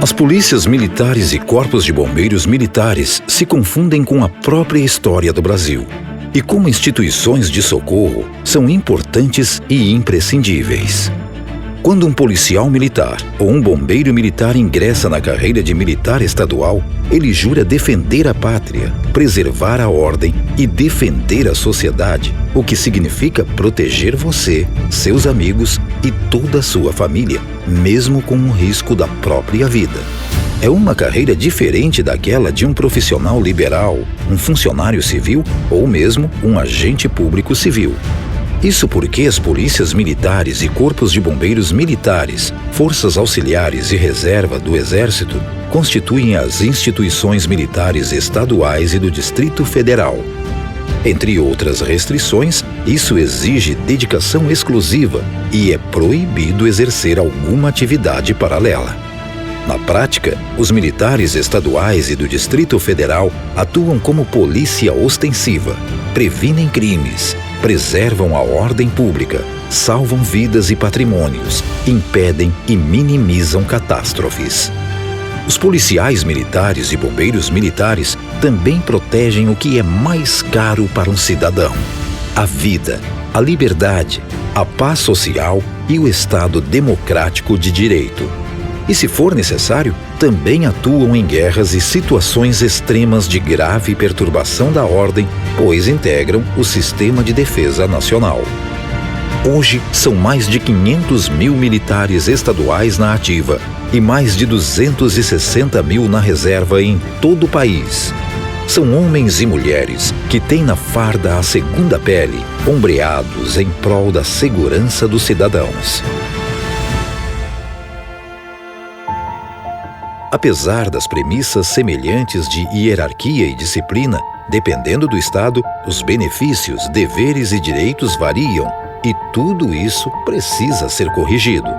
As polícias militares e corpos de bombeiros militares se confundem com a própria história do Brasil. E como instituições de socorro, são importantes e imprescindíveis. Quando um policial militar ou um bombeiro militar ingressa na carreira de militar estadual, ele jura defender a pátria, preservar a ordem e defender a sociedade, o que significa proteger você, seus amigos e toda a sua família, mesmo com o risco da própria vida. É uma carreira diferente daquela de um profissional liberal, um funcionário civil ou mesmo um agente público civil. Isso porque as polícias militares e corpos de bombeiros militares, forças auxiliares e reserva do Exército constituem as instituições militares estaduais e do Distrito Federal. Entre outras restrições, isso exige dedicação exclusiva e é proibido exercer alguma atividade paralela. Na prática, os militares estaduais e do Distrito Federal atuam como polícia ostensiva, previnem crimes, preservam a ordem pública, salvam vidas e patrimônios, impedem e minimizam catástrofes. Os policiais militares e bombeiros militares também protegem o que é mais caro para um cidadão: a vida, a liberdade, a paz social e o Estado democrático de direito. E, se for necessário, também atuam em guerras e situações extremas de grave perturbação da ordem, pois integram o Sistema de Defesa Nacional. Hoje, são mais de 500 mil militares estaduais na ativa e mais de 260 mil na reserva em todo o país. São homens e mulheres que têm na farda a segunda pele, ombreados em prol da segurança dos cidadãos. Apesar das premissas semelhantes de hierarquia e disciplina, dependendo do Estado, os benefícios, deveres e direitos variam, e tudo isso precisa ser corrigido.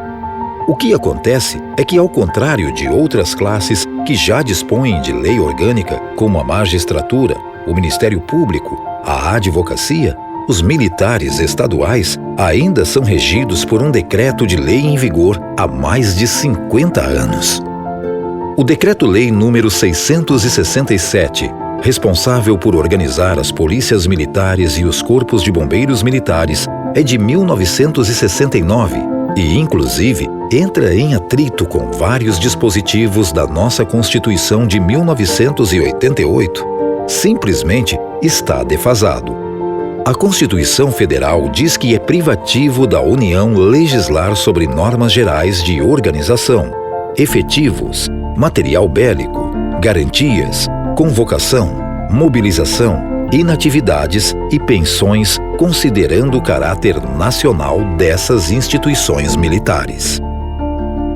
O que acontece é que, ao contrário de outras classes que já dispõem de lei orgânica, como a magistratura, o Ministério Público, a advocacia, os militares estaduais ainda são regidos por um decreto de lei em vigor há mais de 50 anos. O Decreto-Lei número 667, responsável por organizar as polícias militares e os corpos de bombeiros militares, é de 1969 e, inclusive, entra em atrito com vários dispositivos da nossa Constituição de 1988. Simplesmente está defasado. A Constituição Federal diz que é privativo da União legislar sobre normas gerais de organização, efetivos, material bélico, garantias, convocação, mobilização, inatividades e pensões, considerando o caráter nacional dessas instituições militares.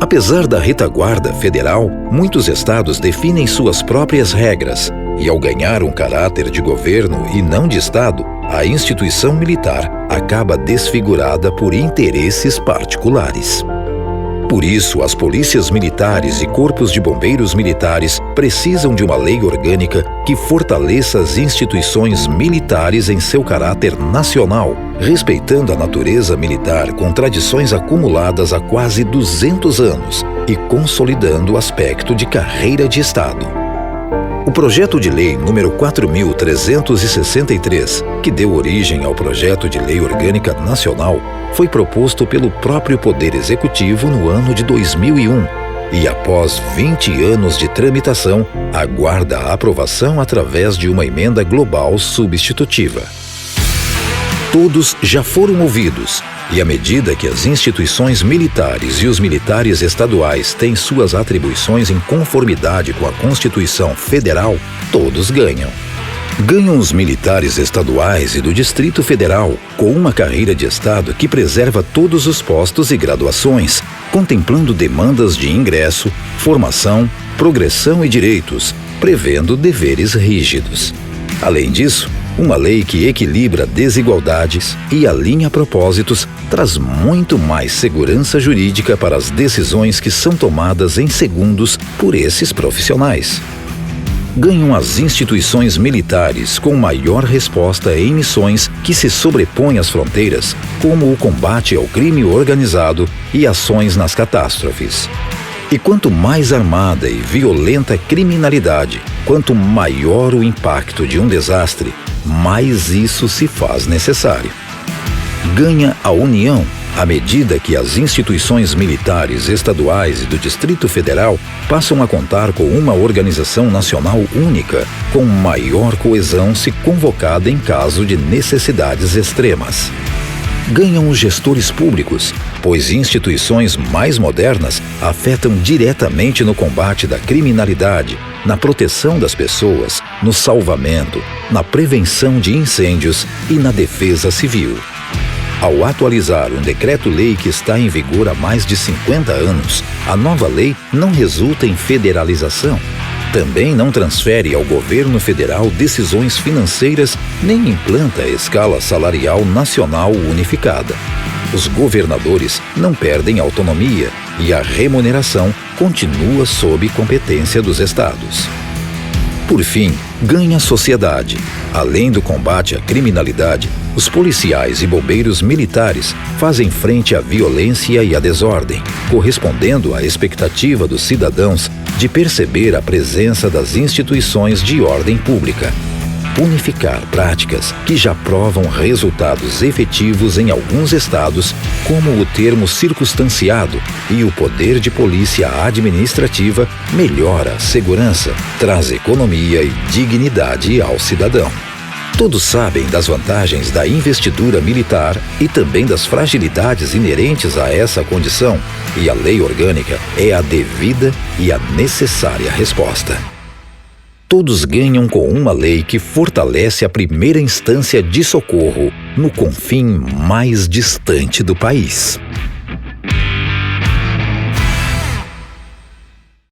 Apesar da retaguarda federal, muitos estados definem suas próprias regras e, ao ganhar um caráter de governo e não de estado, a instituição militar acaba desfigurada por interesses particulares. Por isso, as polícias militares e corpos de bombeiros militares precisam de uma lei orgânica que fortaleça as instituições militares em seu caráter nacional, respeitando a natureza militar com tradições acumuladas há quase 200 anos e consolidando o aspecto de carreira de Estado. O projeto de lei número 4.363, que deu origem ao projeto de lei orgânica nacional, foi proposto pelo próprio Poder Executivo no ano de 2001 e, após 20 anos de tramitação, aguarda a aprovação através de uma emenda global substitutiva. Todos já foram ouvidos, e à medida que as instituições militares e os militares estaduais têm suas atribuições em conformidade com a Constituição Federal, todos ganham. Ganham os militares estaduais e do Distrito Federal, com uma carreira de Estado que preserva todos os postos e graduações, contemplando demandas de ingresso, formação, progressão e direitos, prevendo deveres rígidos. Além disso, uma lei que equilibra desigualdades e alinha propósitos traz muito mais segurança jurídica para as decisões que são tomadas em segundos por esses profissionais. Ganham as instituições militares com maior resposta em missões que se sobrepõem às fronteiras, como o combate ao crime organizado e ações nas catástrofes. E quanto mais armada e violenta a criminalidade, quanto maior o impacto de um desastre, mais isso se faz necessário. Ganha a união à medida que as instituições militares estaduais e do Distrito Federal passam a contar com uma organização nacional única, com maior coesão se convocada em caso de necessidades extremas. Ganham os gestores públicos, pois instituições mais modernas afetam diretamente no combate da criminalidade, na proteção das pessoas, no salvamento, na prevenção de incêndios e na defesa civil. Ao atualizar um decreto-lei que está em vigor há mais de 50 anos, a nova lei não resulta em federalização. Também não transfere ao governo federal decisões financeiras nem implanta a escala salarial nacional unificada. Os governadores não perdem autonomia e a remuneração continua sob competência dos estados. Por fim, ganha a sociedade. Além do combate à criminalidade, os policiais e bombeiros militares fazem frente à violência e à desordem, correspondendo à expectativa dos cidadãos de perceber a presença das instituições de ordem pública. Unificar práticas que já provam resultados efetivos em alguns estados, como o termo circunstanciado e o poder de polícia administrativa, melhora a segurança, traz economia e dignidade ao cidadão. Todos sabem das vantagens da investidura militar e também das fragilidades inerentes a essa condição, e a lei orgânica é a devida e a necessária resposta. Todos ganham com uma lei que fortalece a primeira instância de socorro no confim mais distante do país.